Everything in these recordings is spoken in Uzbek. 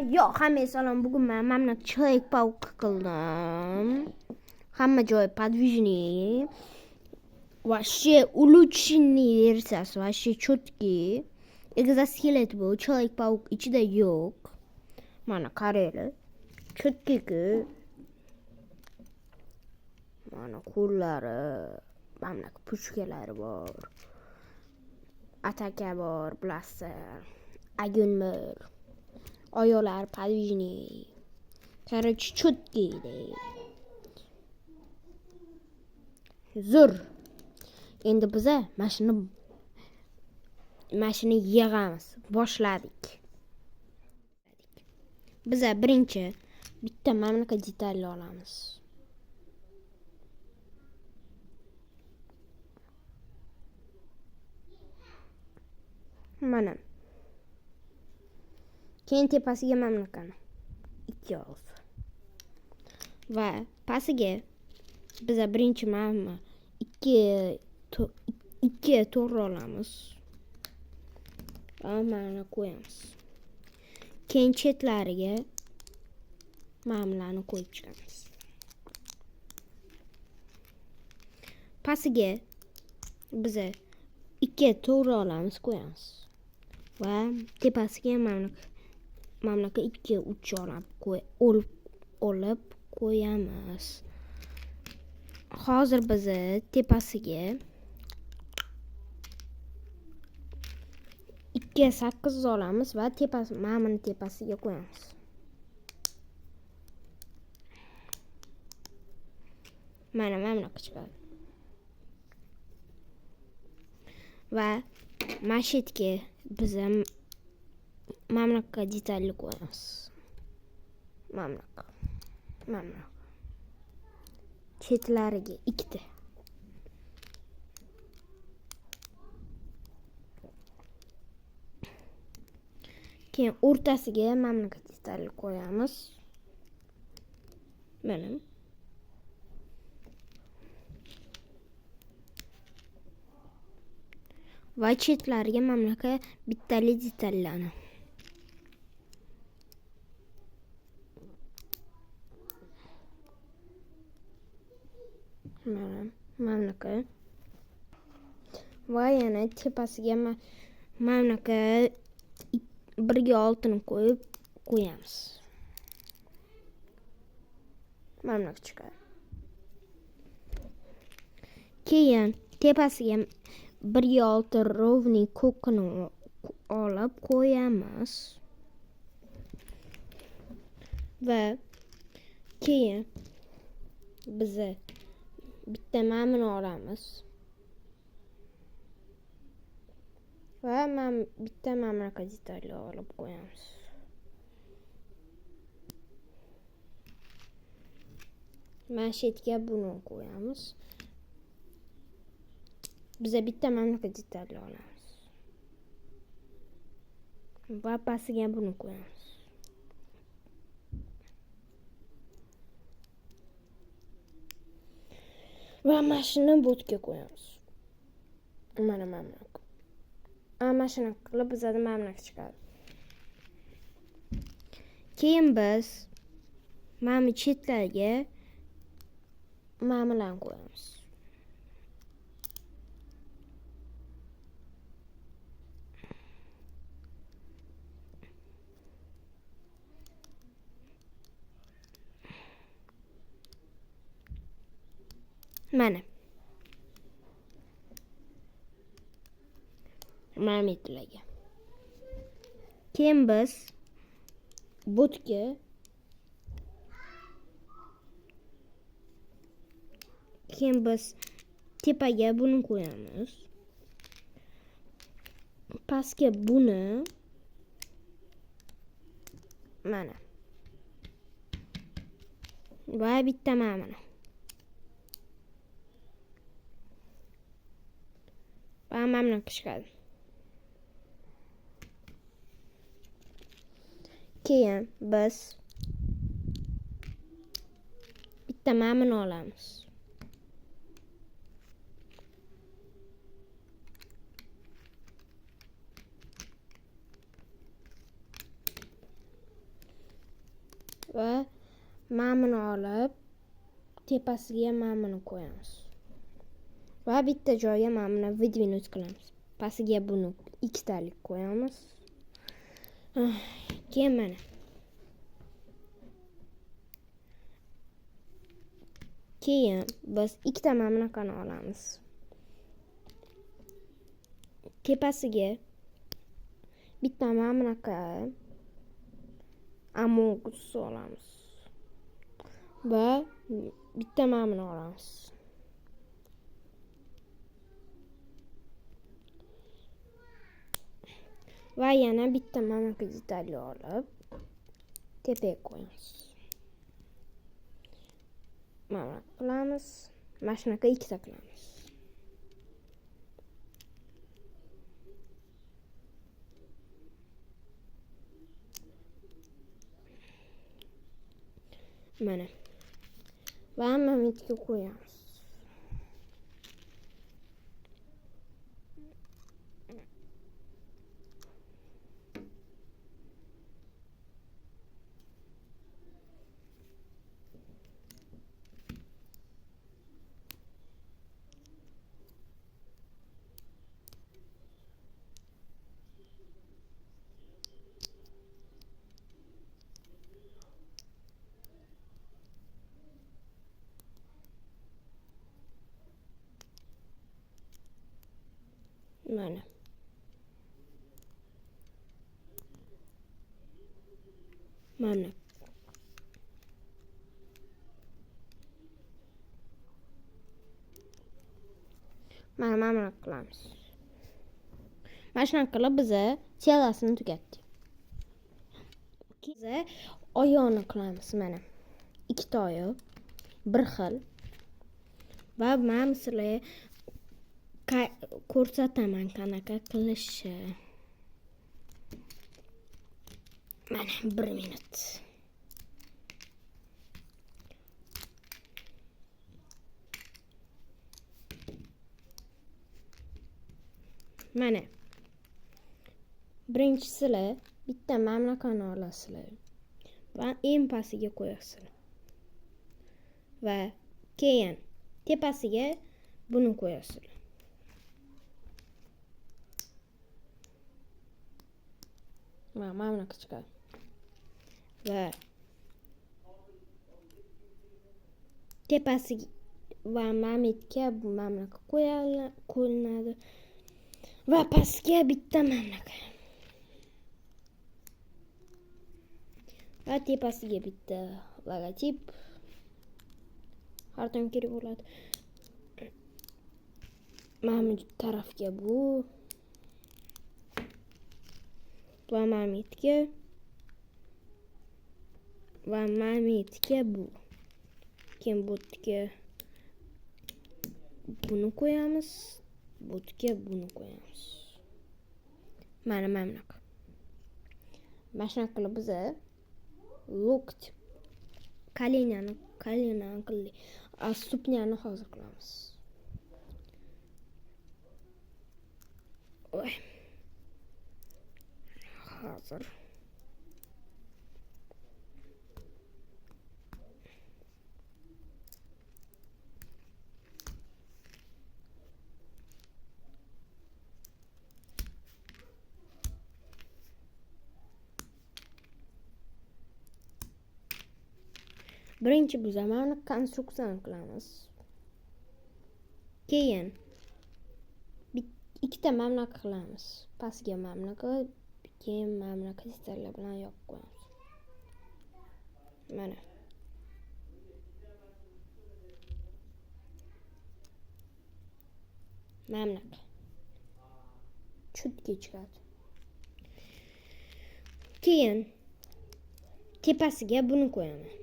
Yo'q, hamma salom. Bugun men mana Человек-паук qildim. Hamma joy подвижный. Вообще улучшенный versiyasi. Вообще четкий. Exoskeleton bu. Человек-паук ichida yo'q. Mana qaranglar. Cho'tkiku. Mana qo'llari, mana pushkalari bor. Ataka bor, blaster. Agunmir. Oyoqlar подвижный. Короче, cho'tkий. Zo'r. Endi biz mashina yig'amiz. Boshladik. Biz birinchi bitta mamlakat detalni olamiz. Mana. Keyin tepasiga mamlakatni 2 og'iz. Va pastiga biz birinchi mana 2 to'g'ri olamiz. Mana qo'yamiz. Keyin chetlariga mamlarni qo'yib chiqamiz. Pastiga biz 2 to'g'ri olamiz, qo'yamiz. Va tepasiga mamlakat 2 uch olib qo'yamiz. Hozir biz tepasiga 2 8 olamiz va mamani tepasiga qo'yamiz. Mana mamlakat chiqadi. Va mashetga biz mamlakat detalni qo'yamiz. Mamlakat. Chetlariga 2 ta. Keyin o'rtasiga mamlakat detalni qo'yamiz. Mana. Va chetlariga mamlakat bittali detallarni. Mana mamlakat. Va yana tepasiga mamlakat 1 oltini qo'yamiz. Mamlakat chiqadi. Keyin tepasiga 1 olti ровный ko'kni olib qo'yamiz. Va keyin biz bitta mamni olamiz. Va bitta mamlakat detalni olib qo'yamiz. Mashetga buni qo'yamiz. Biz bitta mamlakat detalni olamiz. Va pastiga buni qo'yamiz. Va mashina botga qo'yamiz. Mana mamlakat. Mashina qilib bizada mamlakat chiqadi. Keyin biz mana chetlariga mamlarni qo'yamiz. Mana. Mamlaktlarga. Keyin biz botga tepaga buni qo'yamiz. Pastga buni mana. Va bitta mamani. Va mamlakat chiqadi. Keyin biz bitta mamani olamiz. va ma'mini olib tepasiga ma'mini qo'yamiz va bitta joyga ma'mini выдвинуть qilamiz. Pastiga buni ikkitalik qo'yamiz. Keyin mana keyin biz ikkita ma'mini olamiz. Tepasiga bitta ma'mini amogus olamiz va bitta ma'mini olamiz. Va yana bitta ma'mini detalli olib tepaga qo'yamiz. Mana qilamiz. Mana shunaqa ikkita qilamiz. Mana. Va hammaga qo'yamiz. Mana. Mana. Mana qilamiz. Mana shunaqa qilib biz telasini tugatdik. Biz oyoqni qilamiz mana. Ikkita oyoq, bir xil. Va men sizlarga ko'rsataman qanaqa qilishni. Mana 1 minut. Mana. Birinchisini bitta mamlakani olasizlar va eng pastiga qo'yasizlar. Va keyin tepasiga buni qo'yasizlar. Va mamlaka chiqadi. Va tepasiga va mamitga bu mamlaka qo'yiladi. Va pastga bitta mamlaka. Va tepasiga bitta logotip. Har doim kerak bo'ladi. Mana tarafga bu. Va mamitga. Va mamitga bu. Keyin butga buni qo'yamiz. Butga buni qo'yamiz. Mana mamlaka. Mana shunaqa qilib biz lokt kolenani qildik. Stupnyani hozir qilamiz. Oy. Hozir. Birinchi bu zamonni konstruksiyani qilamiz. Keyin ikkita mamlaka qilamiz. Pastga mamlaka, keyin mamlaka detallar bilan yopib qo'yamiz. Mana. Mamlaka. Chutga chiqadi. Keyin tepasiga buni qo'yaman.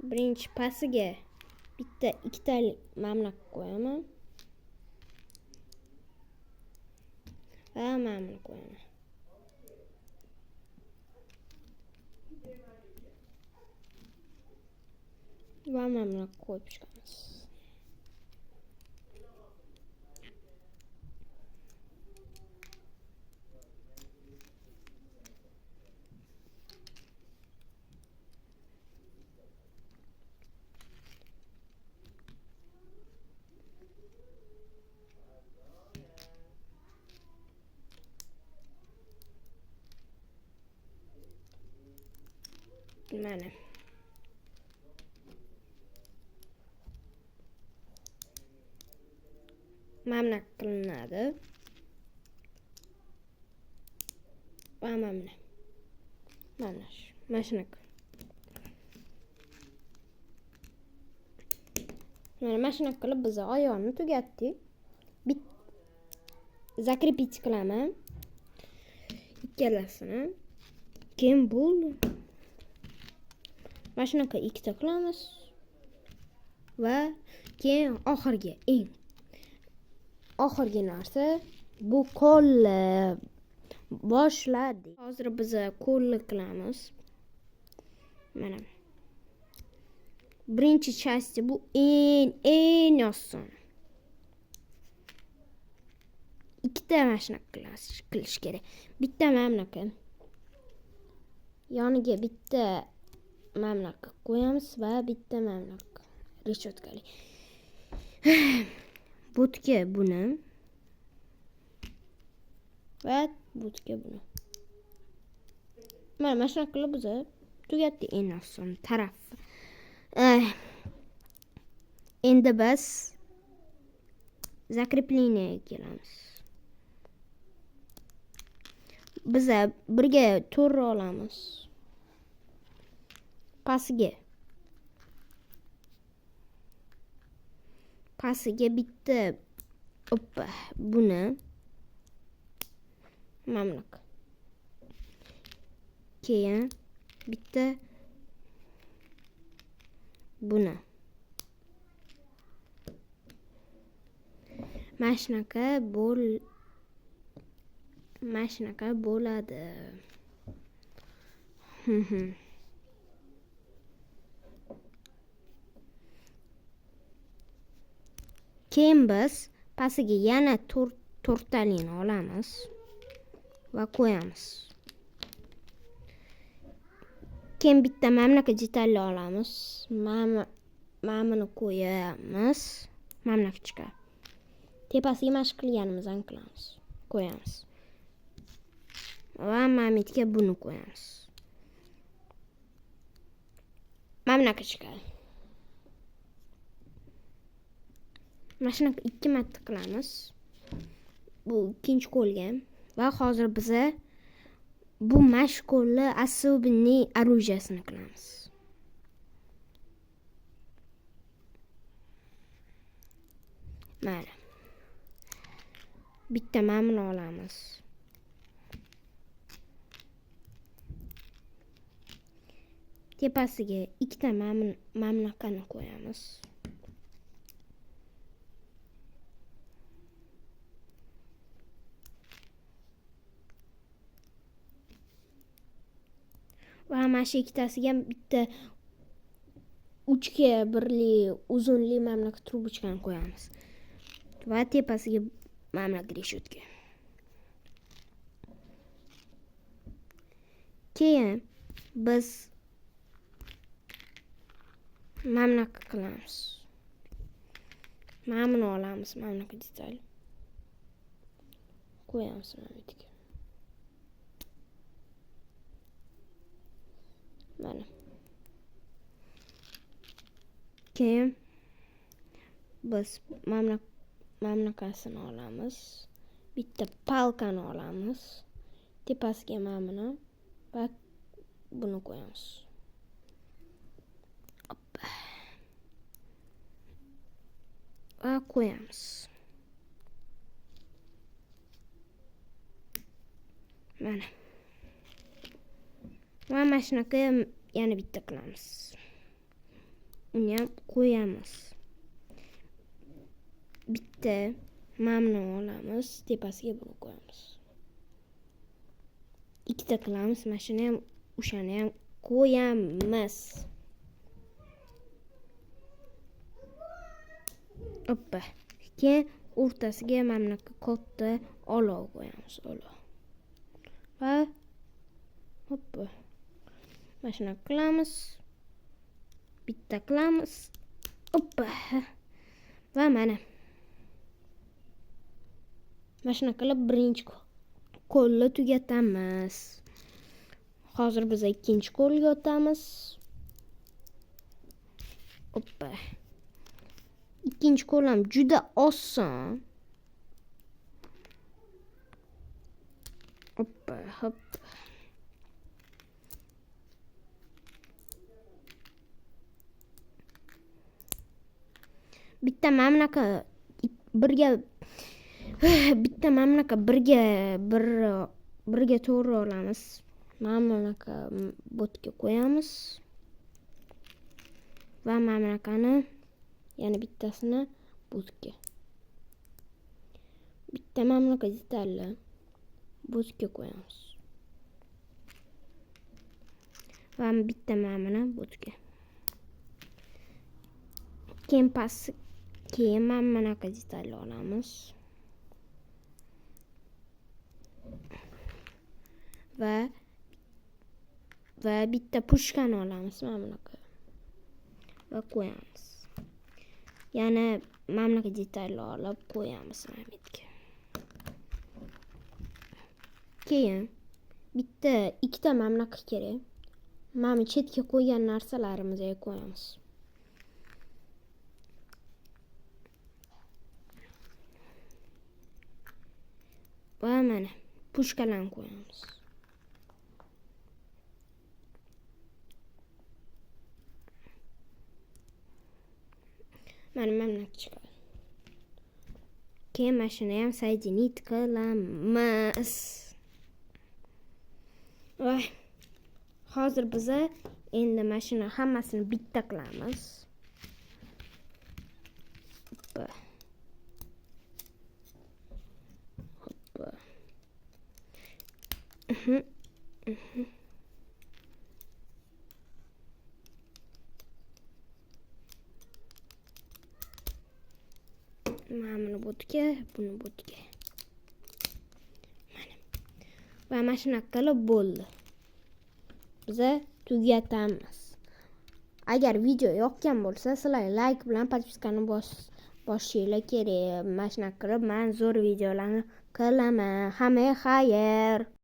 Birinchi pastiga bitta ikkitalik mamlaka qo'yaman. Va mamlaka qo'yaman. va mana qo'yib chiqamiz. Mana mana qilinadi va mana shunaqa. Mana shunaqa qilib biz oyoqni tugatdik. Zakrepить qilaman ikkalasini. Keyin bo'ldi. Mana shunaqa ikkita qilamiz va keyin oxirgi narsa bu qo'lni boshladik. Hozir biz qo'lni qilamiz. Mana birinchi части bu eng oson. Ikkita mana shunaqa qilish kerak. Bitta mana bunaqa. Yoniga bitta mana bunaqa qo'yamiz va bitta mana bunaqa reshotkali. Butga buni va butga buni. Mana shunaqa qilib biz tugatdik eng oson taraf. Endi biz zakrepleniyaga kelamiz. Biz birga to'g'ri olamiz. Pasiga bitta buni mana bunaqa. Keyin bitta buni. Mana shunaqa bo'ladi. Keyin biz pasiga yana to'rttalini olamiz va qo'yamiz. Keyin bitta mana bunaqa detalni olamiz. Mana buni qo'yamiz. Mana bunaqa chiqadi. Tepasiga mashq qilganimizdan qilamiz. Qo'yamiz. Va mamitga buni qo'yamiz. Mana bunaqa chiqadi. Mana shunaqa 2 marta qilamiz. Bu ikkinchi qo'lga va hozir biz bu mashqolni особенный оружиесini qilamiz. Mana. Bitta mana buni olamiz. Tepasiga ikkita mana bunaqani qo'yamiz. Va mana shu ikkitasiga bitta uchga birli uzunli mana bunaqa trubochkani qo'yamiz. Va tepasiga mana bunaqa reshotka. Keyin biz mana bunaqa qilamiz. Mana buni olamiz, mana bunaqa detal. Qo'yamiz mana bu yerga. Mana. Keyin biz mana bunaqasini olamiz. Bitta palkani olamiz. Tepasiga mana buni va buni qo'yamiz. Va qo'yamiz. Mana. Va mana shunaqa yana bitta qilamiz. Uni ham qo'yamiz. Bitta mana buni olamiz, tepasiga buni qo'yamiz. Ikkita qilamiz, mana shuni ham o'shani ham qo'yamiz. Hoppa. Keyin o'rtasiga mana bunaqa katta olov qo'yamiz. Olov. Va hoppa. Mana shunaqa qilamiz. Bitta qilamiz. Hoppa. Va mana shunaqa qilib birinchi qo'lni tugatamiz. Hozir biz ikkinchi qo'lga o'tamiz. Hoppa. Ikkinchi qo'l ham juda oson. Hoppa, hoppa. Bitta mana bunaqa birga to'g'ri olamiz. Mana bunaqa botga qo'yamiz. Va mana bunaqani yana bittasini botga. Bitta mana bunaqa detalni botga qo'yamiz. Va bitta mana buni botga. Keyin mana bunaqa detalni olamiz. Va bitta pushkani olamiz mana bunaqa. Va qo'yamiz. Yana mana bunaqa detalni olib qo'yamiz mana bu yerga. Keyin ikkita mana bunaqa kerak. Mana chetga qo'ygan narsalarimizni qo'yamiz. Va mana pushkalarni qo'yamiz. Mana chiqadi. Keyin mashina ham soedinit qilamiz. Voy. Hozir biz endi mashina hammasini bitta qilamiz. Hoppa. Hoppa. Mana botga, buni botga. Mana. Va mashina qilib bo'ldi. Biz tugatamiz. Agar video yoqqan bo'lsa, sizlar like bilan podpiskani bosishinglar kerak. Mana shunaqa qilib men zo'r videolarni qilaman. Hammaga xayr.